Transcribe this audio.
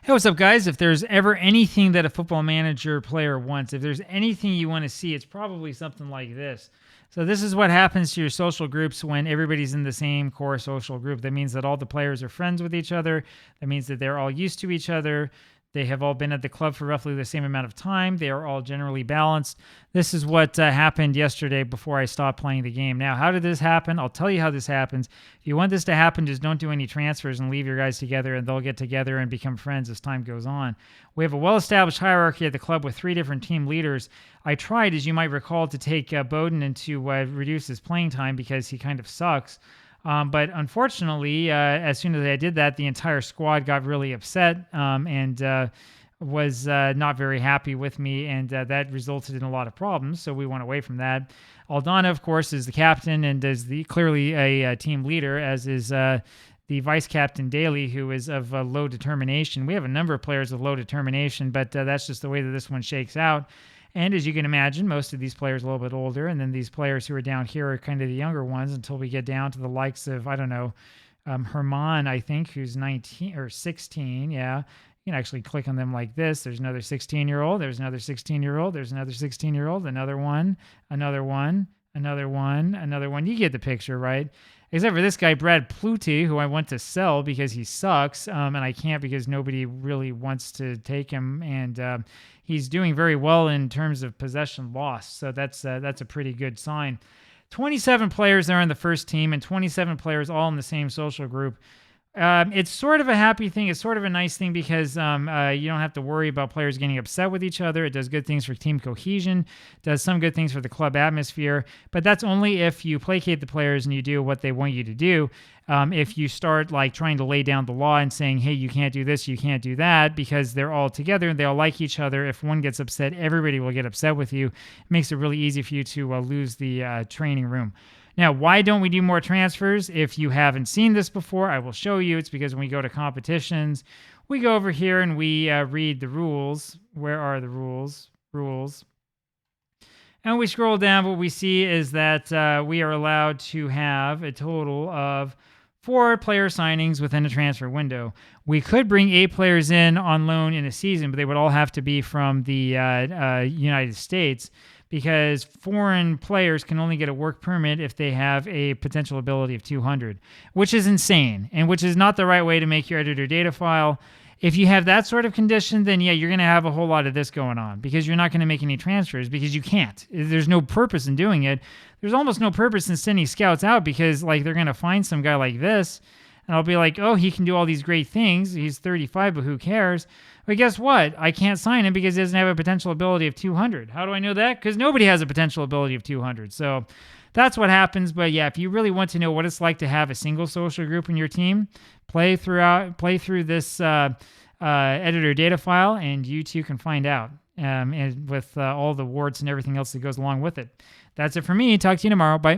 Hey, what's up, guys? If there's ever anything that a football manager player wants, if there's anything you want to see, it's probably something like this. So this is what happens to your social groups when everybody's in the same core social group. That means that all the players are friends with each other. That means that they're all used to each other. They have all been at the club for roughly the same amount of time. They are all generally balanced. This is what happened yesterday before I stopped playing the game. Now, how did this happen? I'll tell you how this happens. If you want this to happen, just don't do any transfers and leave your guys together, and they'll get together and become friends as time goes on. We have a well-established hierarchy at the club with 3 different team leaders. I tried, as you might recall, to take Bowden and to reduce his playing time because he kind of sucks. But unfortunately, as soon as I did that, the entire squad got really upset and was not very happy with me, and that resulted in a lot of problems. So we went away from that. Aldana, of course, is the captain and is clearly a team leader, as is the vice captain Daly, who is of low determination. We have a number of players of low determination, but that's just the way that this one shakes out. And as you can imagine, most of these players are a little bit older, and then these players who are down here are kind of the younger ones until we get down to the likes of, I don't know, Herman, I think, who's 19 or 16. Yeah. You can actually click on them like this. There's another 16-year-old. There's another 16-year-old. There's another 16-year-old. Another one. Another one. Another one. Another one. You get the picture, right? Except for this guy, Brad Pluti, who I want to sell because he sucks, and I can't because nobody really wants to take him. And he's doing very well in terms of possession loss, so that's a pretty good sign. 27 players there on the first team, and 27 players all in the same social group. It's sort of a happy thing. It's sort of a nice thing because you don't have to worry about players getting upset with each other. It does good things for team cohesion, does some good things for the club atmosphere, but that's only if you placate the players and you do what they want you to do. If you start like trying to lay down the law and saying, hey, you can't do this, you can't do that, because they're all together and they all like each other. If one gets upset, everybody will get upset with you. It makes it really easy for you to lose the training room. Now, why don't we do more transfers? If you haven't seen this before, I will show you. It's because when we go to competitions, we go over here and we read the rules. Where are the rules? Rules. And we scroll down. What we see is that we are allowed to have a total of 4 player signings within a transfer window. We could bring 8 players in on loan in a season, but they would all have to be from the United States, because foreign players can only get a work permit if they have a potential ability of 200, which is insane and which is not the right way to make your editor data file. If you have that sort of condition, then yeah, you're going to have a whole lot of this going on because you're not going to make any transfers because you can't. There's no purpose in doing it. There's almost no purpose in sending scouts out because like they're going to find some guy like this and I'll be like, oh, he can do all these great things. He's 35, but who cares? But guess what? I can't sign him because he doesn't have a potential ability of 200. How do I know that? Because nobody has a potential ability of 200. So that's what happens. But yeah, if you really want to know what it's like to have a single social group in your team, play through this editor data file, and you too can find out. And with all the warts and everything else that goes along with it. That's it for me. Talk to you tomorrow. Bye.